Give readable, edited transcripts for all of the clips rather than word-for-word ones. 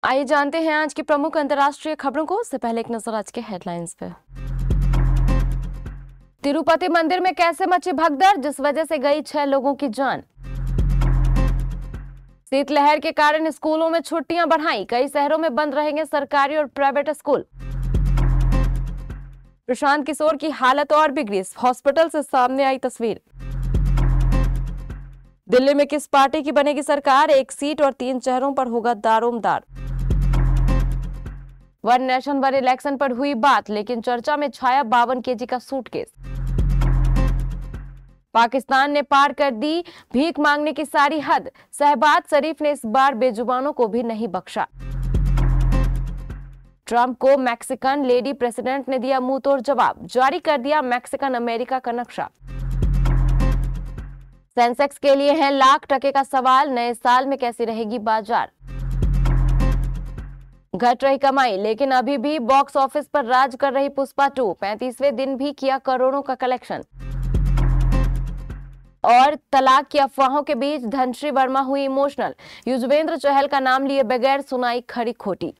आइए जानते हैं आज की प्रमुख अंतर्राष्ट्रीय खबरों को। उससे पहले एक नजर आज के हेडलाइंस पे। तिरुपति मंदिर में कैसे मची भगदड़, जिस वजह से गई 6 लोगों की जान। शीतलहर के कारण स्कूलों में छुट्टियां बढ़ाई, कई शहरों में बंद रहेंगे सरकारी और प्राइवेट स्कूल। प्रशांत किशोर की हालत और बिगड़ी, हॉस्पिटल से सामने आई तस्वीर। दिल्ली में किस पार्टी की बनेगी सरकार, 1 सीट और 3 शहरों पर होगा दारोमदार। वन नेशन वन इलेक्शन पर हुई बात, लेकिन चर्चा में छाया 52 केजी का सूटकेस। पाकिस्तान ने पार कर दी भीख मांगने की सारी हद, शहबाज शरीफ ने इस बार बेजुबानों को भी नहीं बख्शा। ट्रंप को मैक्सिकन लेडी प्रेसिडेंट ने दिया मुंहतोड़ जवाब, जारी कर दिया मैक्सिकन अमेरिका का नक्शा। सेंसेक्स के लिए है लाख टके का सवाल, नए साल में कैसी रहेगी बाजार। घट रही कमाई, लेकिन अभी भी बॉक्स ऑफिस पर राज कर रही पुष्पा 2, 35वें दिन भी किया करोड़ों का कलेक्शन। और तलाक की अफवाहों के बीच धनश्री वर्मा हुई इमोशनल, युजवेंद्र चहल का नाम लिए बगैर सुनाई खरी खोटी।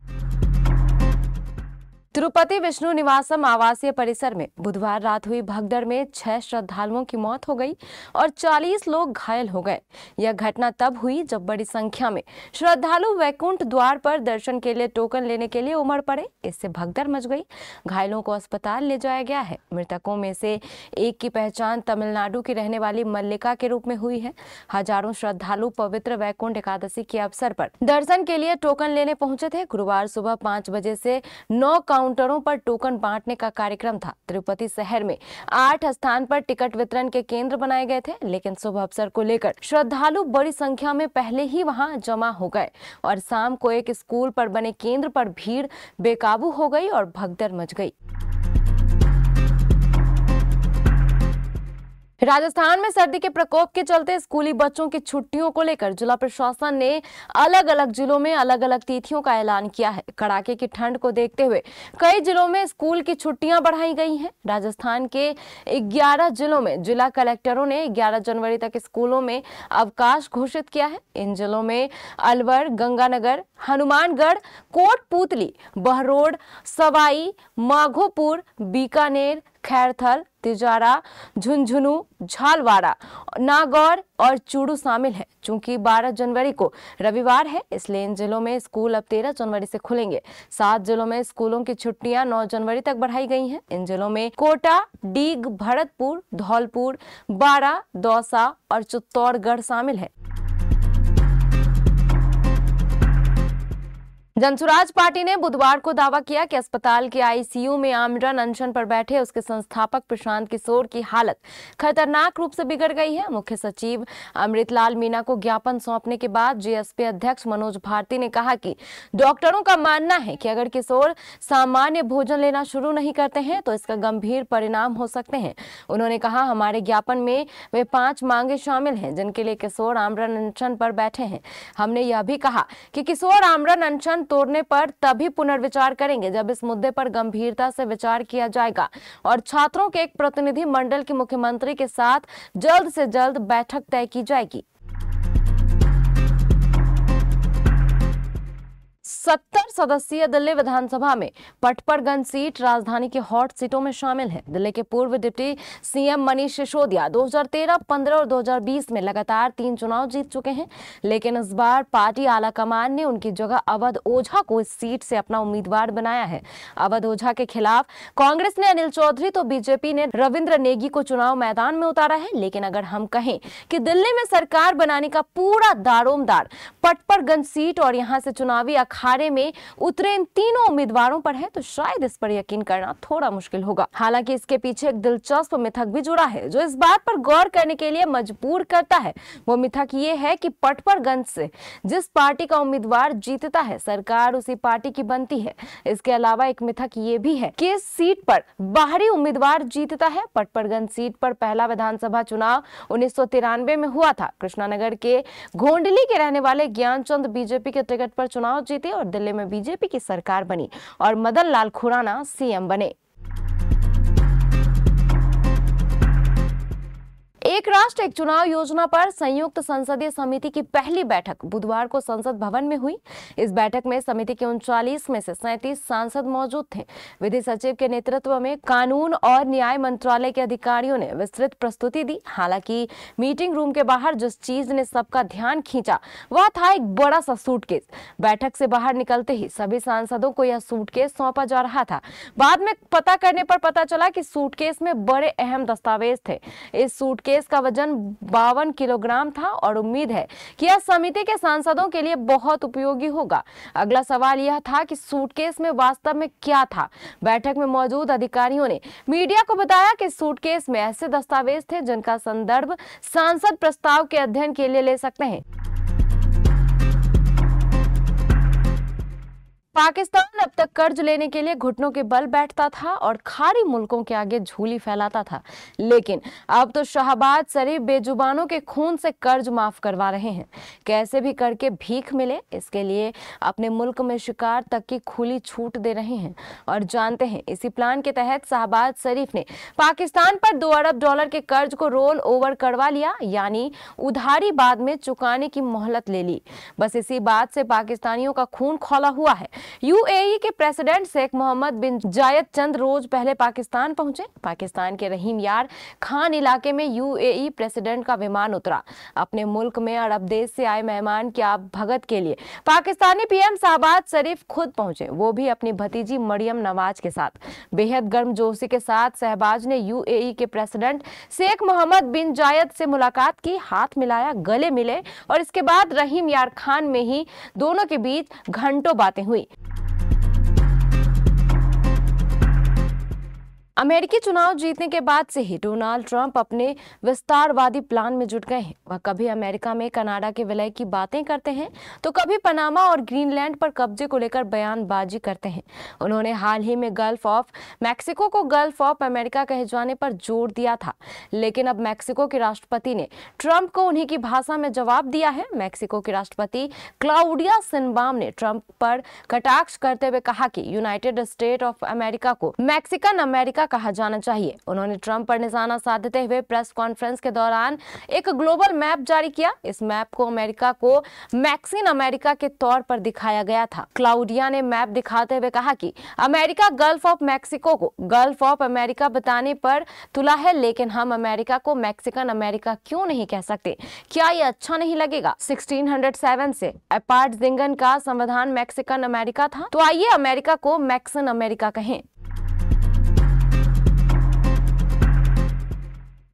तिरुपति विष्णु निवासम आवासीय परिसर में बुधवार रात हुई भगदड़ में 6 श्रद्धालुओं की मौत हो गई और 40 लोग घायल हो गए। यह घटना तब हुई जब बड़ी संख्या में श्रद्धालु वैकुंठ द्वार पर दर्शन के लिए टोकन लेने के लिए उमड़ पड़े। इससे भगदड़ मच गई। घायलों को अस्पताल ले जाया गया है। मृतकों में से एक की पहचान तमिलनाडु की रहने वाली मल्लिका के रूप में हुई है। हजारों श्रद्धालु पवित्र वैकुंठ एकादशी के अवसर पर दर्शन के लिए टोकन लेने पहुंचे थे। गुरुवार सुबह 5 बजे से 9 काउंटरों पर टोकन बांटने का कार्यक्रम था। तिरुपति शहर में 8 स्थान पर टिकट वितरण के केंद्र बनाए गए थे, लेकिन शुभ अवसर को लेकर श्रद्धालु बड़ी संख्या में पहले ही वहां जमा हो गए और शाम को एक स्कूल पर बने केंद्र पर भीड़ बेकाबू हो गई और भगदड़ मच गई। राजस्थान में सर्दी के प्रकोप के चलते स्कूली बच्चों की छुट्टियों को लेकर जिला प्रशासन ने अलग अलग जिलों में अलग अलग तिथियों का ऐलान किया है। कड़ाके की ठंड को देखते हुए कई जिलों में स्कूल की छुट्टियां बढ़ाई गई हैं। राजस्थान के 11 जिलों में जिला कलेक्टरों ने 11 जनवरी तक स्कूलों में अवकाश घोषित किया है। इन जिलों में अलवर, गंगानगर, हनुमानगढ़, कोटपूतली, बहरोड, सवाई माधोपुर, बीकानेर, खैरथल, तिजारा, झुंझुनू, झालवाड़ा, नागौर और चूरू शामिल है। चूंकि 12 जनवरी को रविवार है, इसलिए इन जिलों में स्कूल अब 13 जनवरी से खुलेंगे। 7 जिलों में स्कूलों की छुट्टियां 9 जनवरी तक बढ़ाई गई हैं। इन जिलों में कोटा, डीग, भरतपुर, धौलपुर, बारा, दौसा और चित्तौड़गढ़ शामिल है। जनसुराज पार्टी ने बुधवार को दावा किया कि अस्पताल के आईसीयू में आमरण अनशन पर बैठे उसके संस्थापक प्रशांत किशोर की हालत खतरनाक रूप से बिगड़ गई है। मुख्य सचिव अमृतलाल मीना को ज्ञापन सौंपने के बाद जेएसपी अध्यक्ष मनोज भारती ने कहा कि डॉक्टरों का मानना है कि अगर किशोर सामान्य भोजन लेना शुरू नहीं करते हैं तो इसका गंभीर परिणाम हो सकते हैं। उन्होंने कहा, हमारे ज्ञापन में वे 5 मांगे शामिल हैं जिनके लिए किशोर आमरण अनशन पर बैठे हैं। हमने यह भी कहा कि किशोर आमरण अनशन तोड़ने पर तभी पुनर्विचार करेंगे जब इस मुद्दे पर गंभीरता से विचार किया जाएगा और छात्रों के एक प्रतिनिधि मंडल की मुख्यमंत्री के साथ जल्द से जल्द बैठक तय की जाएगी। 70 सदस्यीय दिल्ली विधानसभा में पटपरगंज सीट राजधानी की हॉट सीटों में शामिल है। दिल्ली के पूर्व डिप्टी सीएम मनीष सिसोदिया 2013, 15 और 2020 में लगातार 3 चुनाव जीत चुके हैं, लेकिन इस बार पार्टी आलाकमान ने उनकी जगह अवध ओझा को इस सीट से अपना उम्मीदवार बनाया है। अवध ओझा के खिलाफ कांग्रेस ने अनिल चौधरी तो बीजेपी ने रविंद्र नेगी को चुनाव मैदान में उतारा है। लेकिन अगर हम कहें कि दिल्ली में सरकार बनाने का पूरा दारोमदार पटपरगंज सीट और यहां से चुनावी अखाड़े में उतरे इन तीनों उम्मीदवारों पर है तो शायद इस पर यकीन करना थोड़ा मुश्किल होगा। हालांकि इसके पीछे एक दिलचस्प मिथक भी जुड़ा है जो इस बात पर गौर करने के लिए मजबूर करता है। वो मिथक ये है कि पटपरगंज से जिस पार्टी का उम्मीदवार जीतता है सरकार उसी पार्टी की बनती है। इसके अलावा एक मिथक ये भी है कि इस सीट पर बाहरी उम्मीदवार जीतता है। पटपरगंज सीट पर पहला विधानसभा चुनाव 1993 में हुआ था। कृष्णानगर के घोंडली के रहने वाले ज्ञानचंद बीजेपी के टिकट पर चुनाव जीते और दिल्ली में बीजेपी की सरकार बनी और मदन लाल खुराना सीएम बने। एक महाराष्ट्र एक चुनाव योजना पर संयुक्त संसदीय समिति की पहली बैठक बुधवार को संसद भवन में हुई। इस बैठक में समिति के 39 में से 37 सांसद मौजूद थे। विधि सचिव के नेतृत्व में कानून और न्याय मंत्रालय के अधिकारियों ने विस्तृत प्रस्तुति दी। हालांकि मीटिंग रूम के बाहर जिस चीज ने सबका ध्यान खींचा वह था एक बड़ा सा सूटकेस। बैठक से बाहर निकलते ही सभी सांसदों को यह सूटकेस सौंपा जा रहा था। बाद में पता करने पर पता चला कि सूटकेस में बड़े अहम दस्तावेज थे। इस सूटकेस का वजन 52 किलोग्राम था और उम्मीद है कि यह समिति के सांसदों के लिए बहुत उपयोगी होगा। अगला सवाल यह था कि सूटकेस में वास्तव में क्या था। बैठक में मौजूद अधिकारियों ने मीडिया को बताया कि सूटकेस में ऐसे दस्तावेज थे जिनका संदर्भ सांसद प्रस्ताव के अध्ययन के लिए ले सकते हैं। पाकिस्तान अब तक कर्ज लेने के लिए घुटनों के बल बैठता था और खाड़ी मुल्कों के आगे झूली फैलाता था, लेकिन अब तो शहबाज शरीफ बेजुबानों के खून से कर्ज माफ करवा रहे हैं। कैसे भी करके भीख मिले इसके लिए अपने मुल्क में शिकार तक की खुली छूट दे रहे हैं। और जानते हैं इसी प्लान के तहत शहबाज शरीफ ने पाकिस्तान पर $2 अरब के कर्ज को रोल ओवर करवा लिया, यानी उधारी बाद में चुकाने की मोहलत ले ली। बस इसी बात से पाकिस्तानियों का खून खौला हुआ है। यूएई के प्रेसिडेंट शेख मोहम्मद बिन जायद चंद रोज पहले पाकिस्तान पहुंचे। पाकिस्तान के रहीम यार खान इलाके में यूएई प्रेसिडेंट का विमान उतरा। अपने मुल्क में अरब देश से आए मेहमान की भगत के लिए पाकिस्तानी पीएम शहबाज शरीफ खुद पहुंचे, वो भी अपनी भतीजी मरियम नवाज के साथ। बेहद गर्मजोशी के साथ शहबाज ने यूएई के प्रेसिडेंट शेख मोहम्मद बिन जायद से मुलाकात की, हाथ मिलाया, गले मिले और इसके बाद रहीम यार खान में ही दोनों के बीच घंटों बातें हुई। अमेरिकी चुनाव जीतने के बाद से ही डोनाल्ड ट्रंप अपने विस्तारवादी प्लान में जुट गए हैं। वह कभी अमेरिका में कनाडा के विलय की बातें करते हैं तो कभी पनामा और ग्रीनलैंड पर कब्जे को लेकर बयानबाजी करते हैं। उन्होंने हाल ही में गल्फ ऑफ मैक्सिको को गल्फ ऑफ अमेरिका कहे जाने पर जोर दिया था, लेकिन अब मैक्सिको के राष्ट्रपति ने ट्रंप को उन्हीं की भाषा में जवाब दिया है। मैक्सिको की राष्ट्रपति क्लाउडिया शिनबाम ने ट्रंप पर कटाक्ष करते हुए कहा कि यूनाइटेड स्टेट ऑफ अमेरिका को मैक्सिकन अमेरिका कहा जाना चाहिए। उन्होंने ट्रंप पर निशाना साधते हुए प्रेस कॉन्फ्रेंस के दौरान एक ग्लोबल मैप जारी किया। इस मैप को अमेरिका को मैक्सिन अमेरिका के तौर पर दिखाया गया था। क्लाउडिया ने मैप दिखाते हुए कहा कि अमेरिका गल्फ ऑफ मैक्सिको को गल्फ ऑफ अमेरिका बताने पर तुला है, लेकिन हम अमेरिका को मैक्सिकन अमेरिका क्यों नहीं कह सकते? क्या ये अच्छा नहीं लगेगा? 1607 से अपार्ट जिंगन का संविधान मैक्सिकन अमेरिका था, तो आइए अमेरिका को मैक्सिन अमेरिका कहें।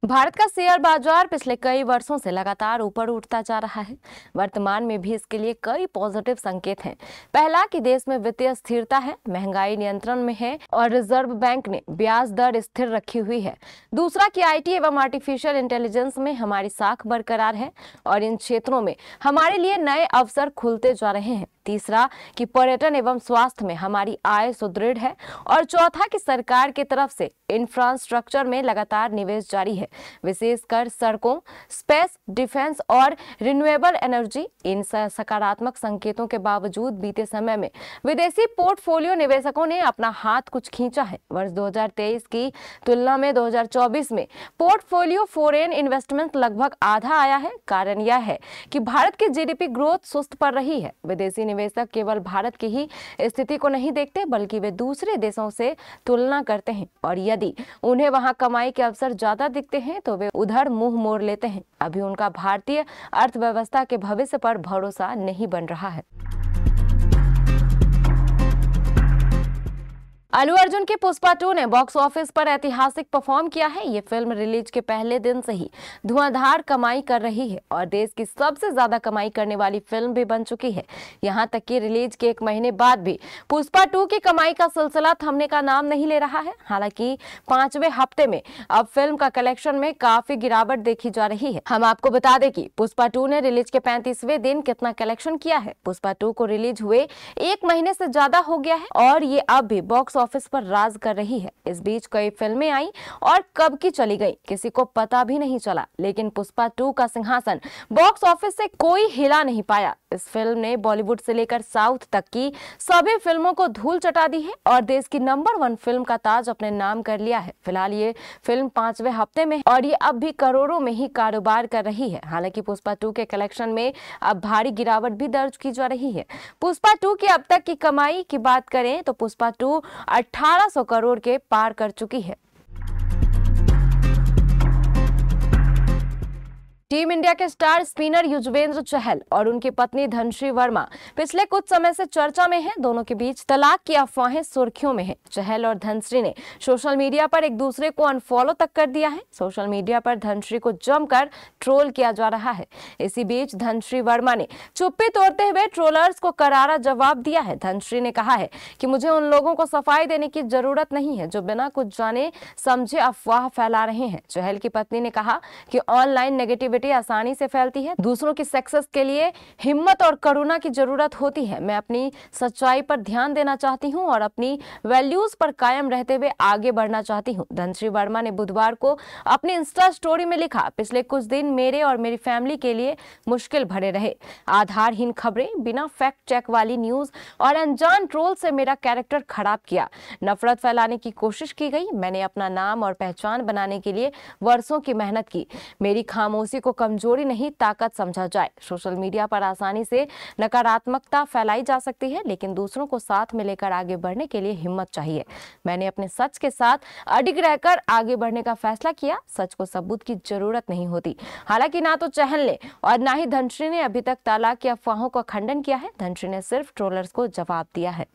भारत का शेयर बाजार पिछले कई वर्षों से लगातार ऊपर उठता जा रहा है। वर्तमान में भी इसके लिए कई पॉजिटिव संकेत हैं। पहला कि देश में वित्तीय स्थिरता है, महंगाई नियंत्रण में है और रिजर्व बैंक ने ब्याज दर स्थिर रखी हुई है। दूसरा कि आईटी एवं आर्टिफिशियल इंटेलिजेंस में हमारी साख बरकरार है और इन क्षेत्रों में हमारे लिए नए अवसर खुलते जा रहे हैं। तीसरा कि पर्यटन एवं स्वास्थ्य में हमारी आय सुदृढ़ है और चौथा कि सरकार की तरफ से इंफ्रास्ट्रक्चर में लगातार निवेश जारी है, विशेषकर सड़कों, स्पेस, डिफेंस और रिन्यूएबल एनर्जी। इन सकारात्मक संकेतों के बावजूद बीते समय में विदेशी पोर्टफोलियो निवेशकों ने अपना हाथ कुछ खींचा है। वर्ष 2023 की तुलना में 2024 में पोर्टफोलियो फॉरेन इन्वेस्टमेंट लगभग आधा आया है। कारण यह है कि भारत की जीडीपी ग्रोथ सुस्त पड़ रही है। विदेशी निवेशक केवल भारत की ही स्थिति को नहीं देखते बल्कि वे दूसरे देशों से तुलना करते हैं और यदि उन्हें वहां कमाई के अवसर ज्यादा दिखते हैं तो वे उधर मुंह मोड़ लेते हैं। अभी उनका भारतीय अर्थव्यवस्था के भविष्य पर भरोसा नहीं बन रहा है। अल्लू अर्जुन की पुष्पा 2 ने बॉक्स ऑफिस पर ऐतिहासिक परफॉर्म किया है। ये फिल्म रिलीज के पहले दिन से ही धुआंधार कमाई कर रही है और देश की सबसे ज्यादा कमाई करने वाली फिल्म भी बन चुकी है। यहाँ तक कि रिलीज के 1 महीने बाद भी पुष्पा 2 की कमाई का सिलसिला थमने का नाम नहीं ले रहा है। हालांकि 5वें हफ्ते में अब फिल्म का कलेक्शन में काफी गिरावट देखी जा रही है। हम आपको बता दें कि पुष्पा 2 ने रिलीज के 35वें दिन कितना कलेक्शन किया है। पुष्पा 2 को रिलीज हुए 1 महीने से ज्यादा हो गया है और ये अब भी बॉक्स ऑफिस पर राज कर रही है। इस बीच कई फिल्में आई और कब की चली गई किसी को पता भी नहीं चला, लेकिन पुष्पा 2 का सिंहासन बॉक्स ऑफिस से कोई हिला नहीं पाया। इस फिल्म ने बॉलीवुड से लेकर साउथ तक की सभी फिल्मों को धूल चटा दी है और देश की नंबर 1 फिल्म का ताज अपने नाम कर लिया है। फिलहाल ये फिल्म 5वें हफ्ते में है और ये अब भी करोड़ों में ही कारोबार कर रही है। हालांकि पुष्पा 2 के कलेक्शन में अब भारी गिरावट भी दर्ज की जा रही है। पुष्पा 2 की अब तक की कमाई की बात करें तो पुष्पा 2 1800 करोड़ के पार कर चुकी है। टीम इंडिया के स्टार स्पिनर युजवेंद्र चहल और उनकी पत्नी धनश्री वर्मा पिछले कुछ समय से चर्चा में हैं। दोनों के बीच तलाक की अफवाहें सुर्खियों में हैं। चहल और धनश्री ने सोशल मीडिया पर एक दूसरे को अनफॉलो तक कर दिया है। सोशल मीडिया पर धनश्री को जमकर ट्रोल किया जा रहा है। इसी बीच धनश्री वर्मा ने चुप्पी तोड़ते हुए ट्रोलर्स को करारा जवाब दिया है। धनश्री ने कहा है कि मुझे उन लोगों को सफाई देने की जरूरत नहीं है जो बिना कुछ जाने समझे अफवाह फैला रहे हैं। चहल की पत्नी ने कहा कि ऑनलाइन नेगेटिविटी आसानी से फैलती है। दूसरों की सक्सेस के लिए हिम्मत और करुणा की जरूरत होती है। मैं अपनी सच्चाई पर ध्यान देना चाहती हूं और अपनी वैल्यूज पर कायम रहते हुए आगे बढ़ना चाहती हूं। धनश्री वर्मा ने बुधवार को अपनी इंस्टा स्टोरी में लिखा, पिछले कुछ दिन मेरे और मेरी फैमिली के लिए मुश्किल भरे रहे। आधारहीन खबरें, बिना फैक्ट चेक वाली न्यूज और अनजान ट्रोल से मेरा कैरेक्टर खराब किया। नफरत फैलाने की कोशिश की गई। मैंने अपना नाम और पहचान बनाने के लिए वर्षों की मेहनत की। मेरी खामोशी को कमजोरी नहीं ताकत समझा जाए। सोशल मीडिया पर आसानी से नकारात्मकता फैलाई जा सकती है, लेकिन दूसरों को साथ में लेकर आगे बढ़ने के लिए हिम्मत चाहिए। मैंने अपने सच के साथ अडिग रहकर आगे बढ़ने का फैसला किया। सच को सबूत की जरूरत नहीं होती। हालांकि ना तो चहल ने और ना ही धनश्री ने अभी तक तलाक की अफवाहों का खंडन किया है। धनश्री ने सिर्फ ट्रोलर्स को जवाब दिया है।